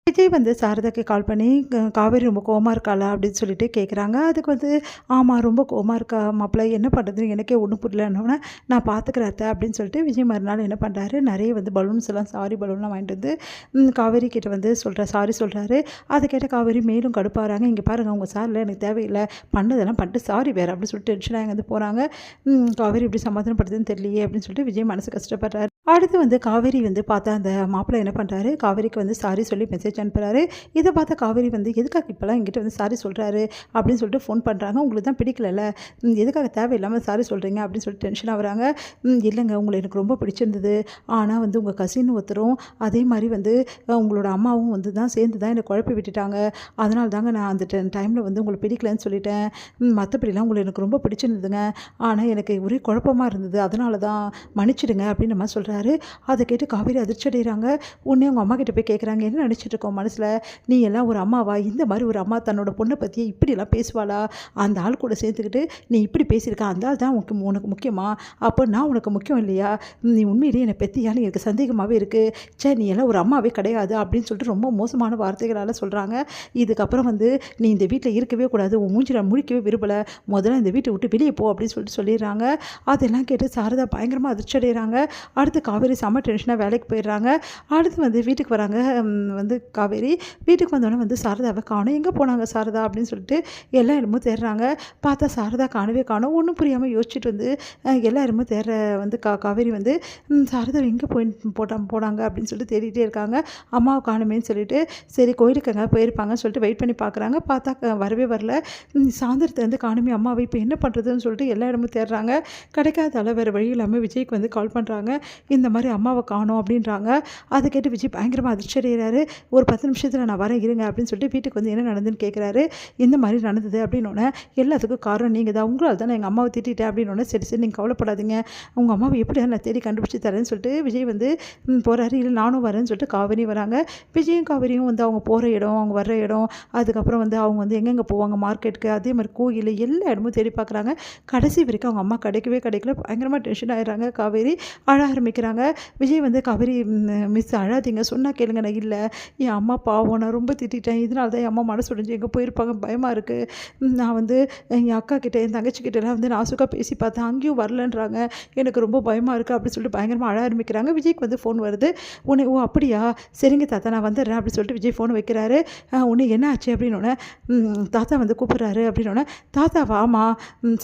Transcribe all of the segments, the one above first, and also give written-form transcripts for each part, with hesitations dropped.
விஜய் வந்து சாரதாக்கு கால் பண்ணி காவேரி ரொம்ப கோவமா இருக்காளா அப்படின்னு சொல்லிட்டு கேட்குறாங்க. அதுக்கு வந்து ஆமாம் ரொம்ப கோவமா இருக்கா மாப்பிள்ளை, என்ன பண்ணுறதுன்னு எனக்கே ஒன்றும் புரியலன்னோடனே நான் பார்த்துக்கிறேன் அத்தை அப்படின்னு சொல்லிட்டு விஜய் மறுநாள் என்ன பண்ணுறாரு, நிறைய வந்து பலூன்ஸ் எல்லாம் சாரி பலூன்லாம் வாங்கிட்டு வந்து காவேரி கிட்ட வந்து சாரி சொல்கிறாரு. அதை கேட்ட காவேரி மேலும் கடுப்பாகிறாங்க. இங்கே பாருங்கள் உங்கள் சாரில் எனக்கு தேவையில்லை, பண்ணதெல்லாம் பண்ணிட்டு சாரி வேறு அப்படின்னு சொல்லிட்டு டென்ஷனாக இங்கே வந்து போகிறாங்க. காவேரி இப்படி சமாதானப்படுத்துன்னு தெரியலையே அப்படின்னு சொல்லிட்டு விஜய் மனசு கஷ்டப்படுறாரு. அடுத்து வந்து காவேரி வந்து பார்த்தா அந்த மாப்பிள்ளை என்ன பண்ணுறாரு, காவேரிக்கு வந்து சாரி சொல்லி மெசேஜ் அனுப்புகிறாரு. இதை பார்த்தா காவேரி வந்து எதுக்காக இப்போலாம் என்கிட்ட வந்து சாரி சொல்கிறாரு அப்படின்னு சொல்லிட்டு ஃபோன் பண்ணுறாங்க. உங்களுக்கு தான் பிடிக்கலல்ல, எதுக்காக தேவையில்லாமல் சாரி சொல்கிறீங்க அப்படின்னு சொல்லிட்டு டென்ஷன் ஆகுறாங்க. இல்லைங்க உங்களை எனக்கு ரொம்ப பிடிச்சிருந்தது, ஆனால் வந்து உங்கள் கசின் ஒருத்தரும் அதே மாதிரி வந்து உங்களோட அம்மாவும் வந்து தான் சேர்ந்து தான் என்னை குழப்பி விட்டுட்டாங்க. அதனால தாங்க நான் அந்த டைமில் வந்து உங்களை பிடிக்கலன்னு சொல்லிட்டேன். மற்றபடிலாம் உங்களை எனக்கு ரொம்ப பிடிச்சிருந்ததுங்க, ஆனால் எனக்கு ஒரே குழப்பமாக இருந்தது, அதனால தான் மன்னிச்சிடுங்க அப்படின்னு நம்ம சொல்கிறாரு. அதை கேட்டு காவேரி அதிர்ச்சி அடைகிறாங்க. உடனே அவங்க அம்மா கிட்ட போய் கேட்குறாங்க, என்ன நினச்சிட்டு இருக்கோம் மனசில், நீ எல்லாம் ஒரு அம்மாவா, இந்த மாதிரி ஒரு அம்மா தன்னோட பொண்ணை பற்றி இப்படிலாம் பேசுவாளா, அந்த ஆள் கூட சேர்த்துக்கிட்டு நீ இப்படி பேசியிருக்க, அந்த ஆள் தான் உனக்கு முக்கியமா, அப்போ நான் உனக்கு முக்கியம் இல்லையா, நீ உண்மையிலேயே என்னை பெத்தியான்னு எனக்கு சந்தேகமாகவே இருக்குது, சே நீ எல்லாம் ஒரு அம்மாவே கிடையாது அப்படின்னு சொல்லிட்டு ரொம்ப மோசமான வார்த்தைகளால் சொல்கிறாங்க. இதுக்கப்புறம் வந்து நீ இந்த வீட்டில் இருக்கவே கூடாது, உன் மூஞ்சில் முழிக்கவே விரும்பலை, முதல்ல இந்த வீட்டை விட்டு வெளியே போ அப்படின்னு சொல்லிட்டு சொல்லிடுறாங்க. அதெல்லாம் கேட்டு சாரதா பயங்கரமாக அதிர்ச்சி அடைகிறாங்க. அடுத்து காவேரி செம்ம டென்ஷனாக வேலைக்கு போயிடுறாங்க. அடுத்து வந்து வீட்டுக்கு வராங்க. வந்து காவேரி வீட்டுக்கு வந்தோடனே வந்து சாரதாவை காணும், எங்கே போனாங்க சாரதா அப்படின்னு சொல்லிட்டு எல்லா இடமும் தேடுறாங்க. பார்த்தா சாரதா காணவே காணும். ஒன்றும் புரியாமல் யோசிச்சுட்டு வந்து எல்லா இடமும் தேடுற வந்து காவேரி வந்து சாரதா எங்கே போனாங்க அப்படின்னு சொல்லிட்டு தேடிட்டே இருக்காங்க. அம்மாவை காணுமேன்னு சொல்லிட்டு சரி கோயிலுக்கு எங்கே போயிருப்பாங்கன்னு சொல்லிட்டு வெயிட் பண்ணி பார்க்குறாங்க. பார்த்தா வரவே வரல. சாயந்தரத்துலேருந்து காணுமே அம்மாவை, இப்போ என்ன பண்ணுறதுன்னு சொல்லிட்டு எல்லா இடமும் தேடுறாங்க. கிடைக்காதால வேறு வழி இல்லாமல் விஜய்க்கு வந்து கால் பண்ணுறாங்க. இந்த மாதிரி அம்மாவை காணோம் அப்படின்றாங்க. அதை கேட்டு விஜய் பயங்கரமாக அதிர்ச்சி அடைகிறாரு. ஒரு 10 நிமிஷத்தில் நான் வரேன் இருங்க அப்படின்னு சொல்லிட்டு வீட்டுக்கு வந்து என்ன நடந்துன்னு கேட்குறாரு. இந்த மாதிரி நடந்தது அப்படின்னோடனே எல்லாத்துக்கும் காரணம் நீங்கள் தான், உங்களால் தான் நான் எங்கள் அம்மாவை திட்டேன் அப்படின்னோடனே சரி சரி நீங்கள் கவலைப்படாதீங்க, உங்கள் அம்மாவை எப்படியா நான் தேடி கண்டுபிடிச்சி தரேன்னு சொல்லிட்டு விஜய் வந்து போகிறாரு. இல்லை நானும் வரேன்னு சொல்லிட்டு காவேரி வராங்க. விஜயும் காவேரியும் வந்து அவங்க போகிற இடம், அவங்க வர்ற இடம், அதுக்கப்புறம் வந்து அவங்க வந்து எங்கெங்கே போவாங்க மார்க்கெட்டுக்கு, அதே மாதிரி கோயில், எல்லா இடமும் தேடி பார்க்குறாங்க. கடைசி வரைக்கும் அவங்க அம்மா கிடைக்கல. பயங்கரமாக டென்ஷன் ஆகிடுறாங்க. காவேரி அழ ஆரம்பிக்கிறாங்க. விஜய் வந்து காவேரி மிஸ் அழாதீங்க, சொன்னால் கேளுங்க, நான் இல்லை என் அம்மா பாவம், நான் ரொம்ப திட்டேன், இதனால தான் என் அம்மா மனசு உடைஞ்சு எங்கே போயிருப்பாங்க பயமாக இருக்குது, நான் வந்து என் அக்கா கிட்டே என் தங்கச்சிக்கிட்டலாம் வந்து நாசுக்காக பேசி பார்த்தேன், அங்கேயும் வரலன்றாங்க, எனக்கு ரொம்ப பயமாக இருக்குது அப்படின்னு சொல்லிட்டு பயங்கரமாக அழ ஆரம்பிக்கிறாங்க. விஜய்க்கு வந்து ஃபோன் வருது. உன்னை ஓ அப்படியா சரிங்க தாத்தா நான் வந்துடுறேன் அப்படின்னு சொல்லிட்டு விஜய் ஃபோன் வைக்கிறாரு. உன்னை என்ன ஆச்சு அப்படின்னோடனே தாத்தா வந்து கூப்பிட்றாரு அப்படின்னோடனே தாத்தா வாமா,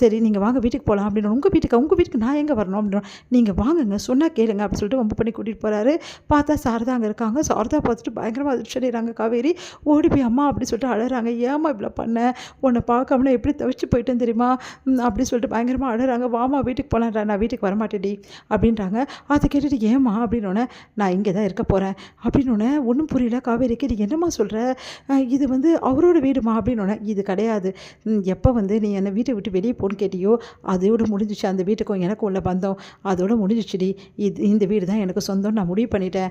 சரி நீங்கள் வாங்க வீட்டுக்கு போகலாம் அப்படின்னு. உங்கள் வீட்டுக்கு நான் எங்கே வரணும் அப்படின்னு. நீங்கள் வாங்குங்க சொன்னால் கேளுங்க அப்படின்னு சொல்லிட்டு வம்பு பண்ணி கூட்டிகிட்டு போகிறாரு. பார்த்தா சாரதா அங்கே இருக்காங்க. சாரதா பார்த்துட்டு பயங்கரமாக அதிர்ச்சி அடைகிறாங்க. காவேரி ஓடி போய் அம்மா அப்படி சொல்லிட்டு அழறாங்க. ஏமா இப்படி பண்ண, உன்னை பார்க்காமனா எப்படி தவிச்சு போயிட்டேன்னு தெரியுமா அப்படி சொல்லிட்டு பயங்கரமாக அழறாங்க. வாமா வீட்டுக்கு போகலான்றா. நான் வீட்டுக்கு வரமாட்டேடி அப்படின்றாங்க. அதை கேட்டுட்டு ஏமா அப்படின்னோடனே நான் இங்கே தான் இருக்க போகிறேன் அப்படின்னோடனே ஒன்றும் புரியல காவேரிக்கு. நீ என்னம்மா சொல்கிற, இது வந்து அவரோட வீடுமா அப்படின்னோடனே இது கிடையாது, எப்போ வந்து நீ என்னை வீட்டை விட்டு வெளியே போன்னு கேட்டியோ அதோடு முடிஞ்சிச்சு, அந்த வீட்டுக்கும் எனக்கும் உள்ள பந்தம் அதோடு முடிஞ்சிச்சுடி, இந்த வீடு தான் எனக்கு சொந்தம் நான் முடிவு பண்ணிட்டேன்.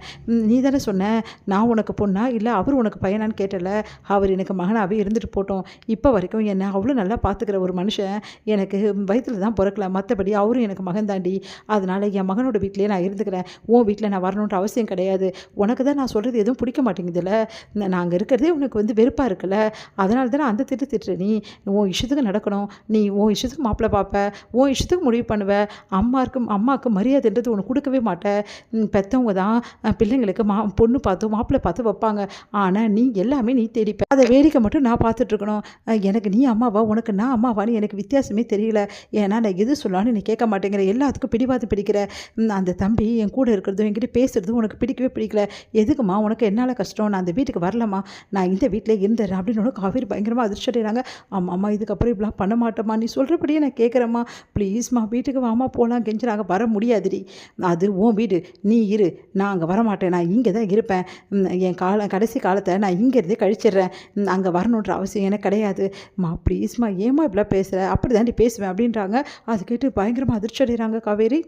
நீ தானே சொன்ன நான் உனக்கு பொண்ணா இல்லை அவர் உனக்கு பையனான்னு கேட்டல, அவர் எனக்கு மகனாகவே இருந்துட்டு போட்டோம், இப்போ வரைக்கும் என்னை அவ்வளோ நல்லா பார்த்துக்கிற ஒரு மனுஷன் எனக்கு வயிற்றில் தான் பிறக்கல, மற்றபடி அவரும் எனக்கு மகன் தாண்டி, அதனால் என் மகனோட வீட்டிலே நான் இருந்துக்கிறேன், உன் வீட்டில் நான் வரணுன்ற அவசியம் கிடையாது, உனக்கு தான் நான் சொல்கிறது எதுவும் பிடிக்க மாட்டேங்குதுல்ல, நாங்கள் இருக்கிறதே உனக்கு வந்து வெறுப்பாக இருக்குல்ல, அதனால தான் நான் அந்த திட்டுற, நீ உன் இஷ்டத்துக்கு நடக்கணும், நீ உன் இஷ்டத்துக்கு மாப்பிள்ளை பார்ப்ப, உன் இஷ்டத்துக்கு முடிவு பண்ணுவ, அம்மாவுக்கு மரியாதைன்றது உனக்கு கொடுக்கவே மாட்டேன், பெற்றவங்க தான் பிள்ளைங்களுக்கு பொண்ணு பார்த்து மாப்பிள்ளை பார்த்து வைப்பாங்க, ஆனால் நீ எல்லாமே நீ தேடிப்ப, அதை வேடிக்கை மட்டும் நான் பார்த்துட்ருக்கணும், எனக்கு நீ அம்மாவா உனக்கு நான் அம்மாவான்னு எனக்கு வித்தியாசமே தெரியல, ஏன்னா நான் எது சொல்லான்னு நீ கேட்க மாட்டேங்கிற, எல்லாத்துக்கும் பிடிவாதம் பிடிக்கிற, அந்த தம்பி என் கூட இருக்கிறதும் என்கிட்ட பேசுகிறதும் உனக்கு பிடிக்கவே பிடிக்கல, எதுக்குமா உனக்கு என்னால் கஷ்டம், நான் அந்த வீட்டுக்கு வரலம்மா, நான் இந்த வீட்டில் இருந்துடுறேன் அப்படின்னு காவேரி பயங்கரமாக அதிர்ச்சி அடைகிறாங்க. அம்மா இதுக்கப்புறம் இப்படிலாம் பண்ண மாட்டோம்மா, நீ சொல்கிறபடியே நான் கேட்குறேம்மா, ப்ளீஸ்மா வீட்டுக்கு வாமா போகலாம் கெஞ்சுறாங்க. வர முடியாதுடி, அது உன் வீடு, நீ இரு, நான் அங்கே வரமாட்டேன், நான் இங்கே தான் இருப்பேன், என் கடைசி காலத்தை நான் இங்கேருந்தே கழிச்சிடுறேன், அங்கே வரணுன்ற அவசியம் எனக்கு கிடையாது, மா ப்ளீஸ்மா ஏமா இப்படிலாம் பேசுகிற, அப்படி தாண்டி பேசுவேன் அப்படின்றாங்க. அது கேட்டு பயங்கரமாக அதிர்ச்சி அடைகிறாங்க காவேரி.